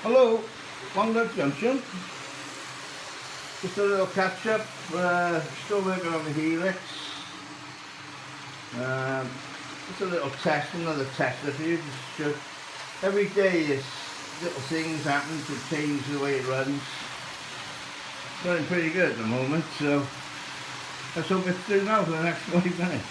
Hello, junction. Just a little catch up. Still working on the helix. Just a little test, another test for you. Just every day, little things happen to change the way it runs. It's running pretty good at the moment, so let's hope it's through now for the next 5 minutes.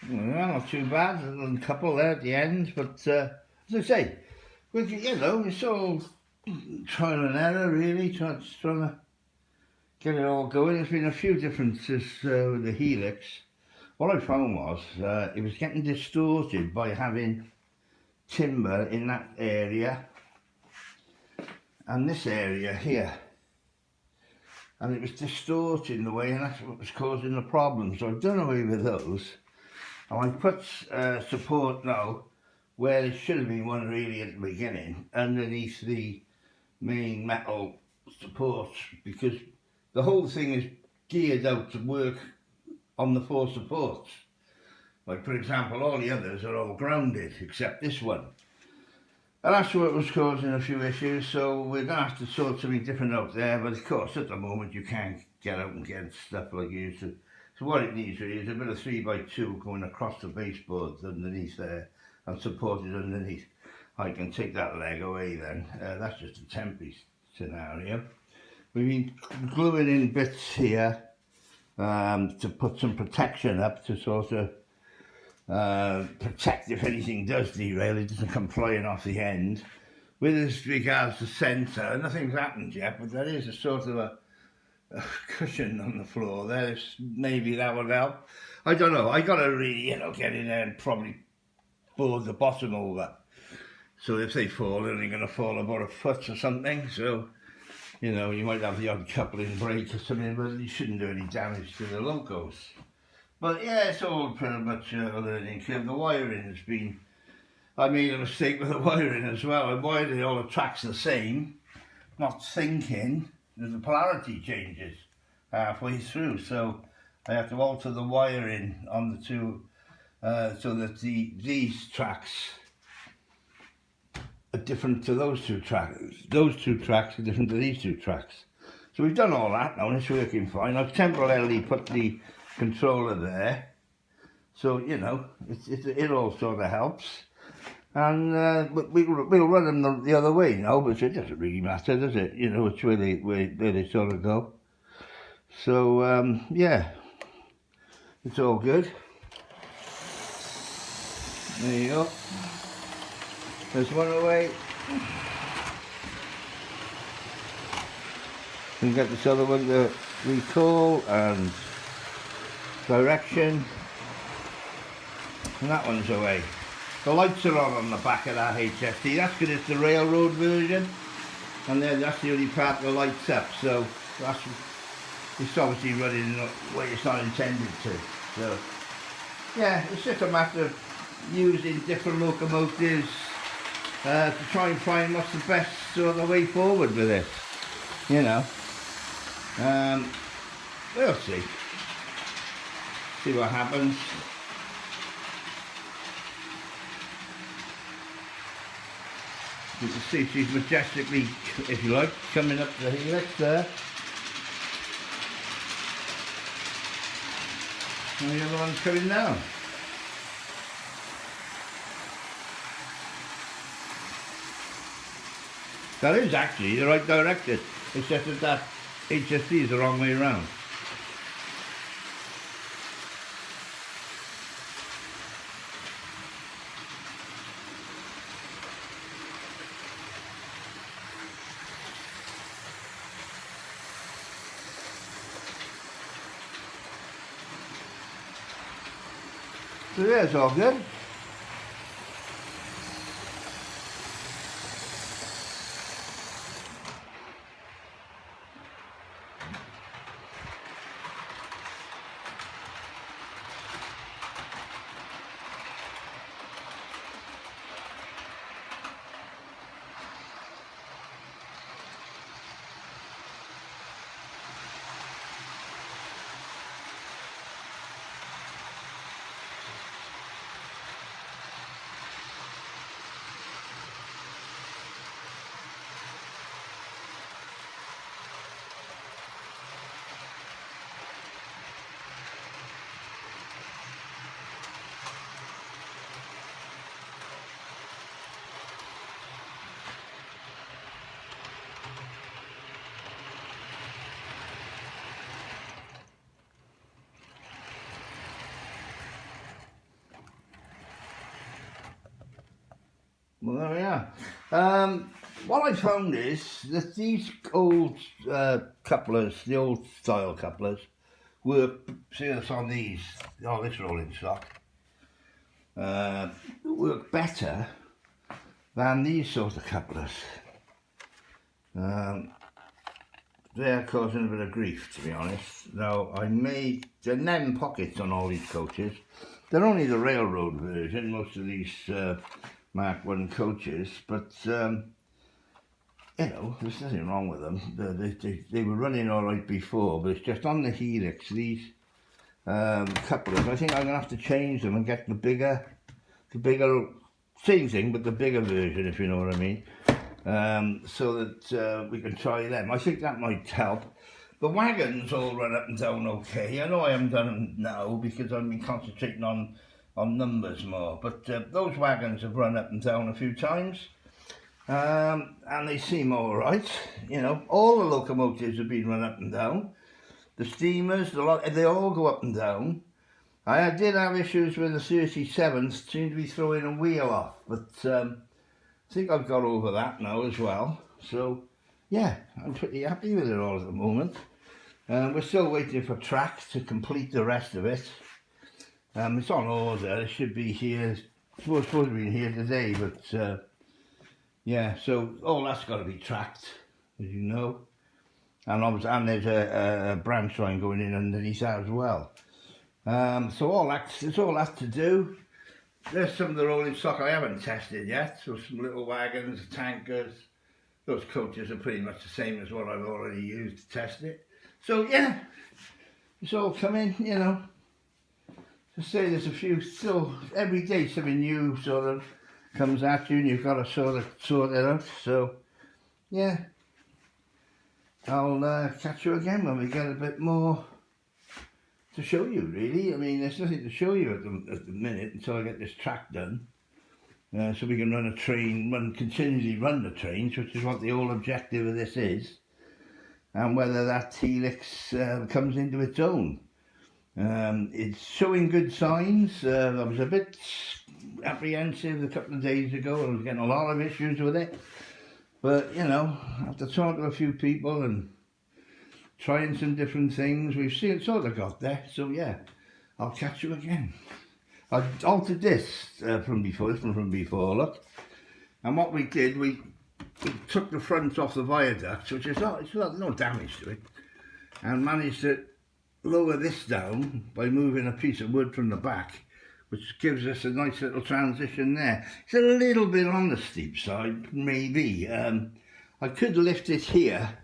Well, not too bad. A couple there at the end, but as I say, it's all trial and error really. Trying to get it all going. There's been a few differences with the helix. What I found was it was getting distorted by having timber in that area and this area here, and it was distorting the way, and that's what was causing the problem. So I've done away with those. And I put support now where there should have been one really at the beginning, underneath the main metal supports, because the whole thing is geared out to work on the 4 supports. Like, for example, all the others are all grounded except this one. And that's what was causing a few issues, so we're going to have to sort something different out there. But of course, at the moment, you can't get out and get stuff like you used to. So what it needs really is a bit of 3x2 going across the baseboards underneath there and supported underneath. I can take that leg away then. That's just a temporary scenario. We've been gluing in bits here to put some protection up to sort of protect if anything does derail, it doesn't come flying off the end. With regards to centre, nothing's happened yet, but there is a sort of a cushion on the floor there. Maybe that will help. I don't know. I got to really, get in there and probably board the bottom over. So if they fall, they're only going to fall about a foot or something. So, you might have the odd coupling break or something, but you shouldn't do any damage to the locos. But yeah, it's all pretty much a learning curve. The wiring has been, I made a mistake with the wiring as well. I wired all the tracks the same, not thinking that the polarity changes halfway through. So I have to alter the wiring on the two so that these tracks are different to those two tracks. Those two tracks are different to these two tracks. So we've done all that now and it's working fine. I've temporarily put the controller there, so it all sort of helps, and we'll run them the other way now, but it doesn't really matter, does it? Which way they sort of go. So yeah, it's all good. There you go. There's one away. We can get this other one to recall and direction, and that one's away. The lights are on the back of that HST. That's because it's the railroad version, and then that's the only part that lights up. So it's obviously running the way it's not intended to. So yeah, it's just a matter of using different locomotives to try and find what's the best sort of way forward with it. We'll see. See what happens. You can see she's majestically, if you like, coming up the helix there. And the other one's coming down. That is actually the right direction. It's just that HSC is the wrong way around. So yeah, it's all good. Well, there we are. What I found is that these old couplers, the old style couplers, work, see this on these, this rolling stock, work better than these sort of couplers. They're causing a bit of grief, to be honest. Now, I made the NEM pockets on all these coaches. They're only the railroad version, most of these Mark 1 coaches, but you know, there's nothing wrong with them. They were running all right before, but it's just on the helix, these couplers. I think I'm going to have to change them and get the bigger, same thing, but the bigger version, if you know what I mean, so that we can try them. I think that might help. The wagons all run up and down okay. I know I haven't done them now because I've been concentrating on numbers more, but those wagons have run up and down a few times, and they seem all right. You know, all the locomotives have been run up and down. The steamers, they all go up and down. I did have issues with the 37s, seemed to be throwing a wheel off, but I think I've got over that now as well. So yeah, I'm pretty happy with it all at the moment. We're still waiting for track to complete the rest of it. It's on order, it should be here, it's supposed to be here today, but yeah, so all that's got to be tracked, as you know. And there's a branch line going in underneath that as well. So there's all that to do. There's some of the rolling stock I haven't tested yet, so some little wagons, tankers. Those coaches are pretty much the same as what I've already used to test it. So yeah, it's all coming, you know. To say there's a few, still every day something new sort of comes at you and you've got to sort it out. So yeah, I'll catch you again when we get a bit more to show you, really. I mean, there's nothing to show you at the minute until I get this track done, so we can run a train, continually run the trains, which is what the whole objective of this is, and whether that helix comes into its own. It's showing good signs. I was a bit apprehensive a couple of days ago. I was getting a lot of issues with it, but you know, after talking to a few people and trying some different things, we've sort of got there. So yeah, I'll catch you again. I altered this from before, look. And what we did, we took the front off the viaduct, which is no damage to it, and managed to lower this down by moving a piece of wood from the back, which gives us a nice little transition there. It's a little bit on the steep side, maybe. I could lift it here,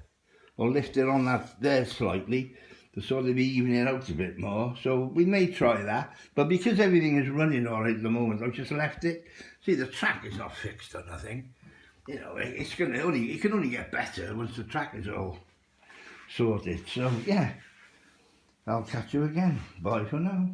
or lift it on that there slightly, to sort of even it out a bit more. So we may try that, but because everything is running all right at the moment, I've just left it. See, the track is not fixed or nothing. you know, it's going to only, it can only get better once the track is all sorted. So yeah, I'll catch you again. Bye for now.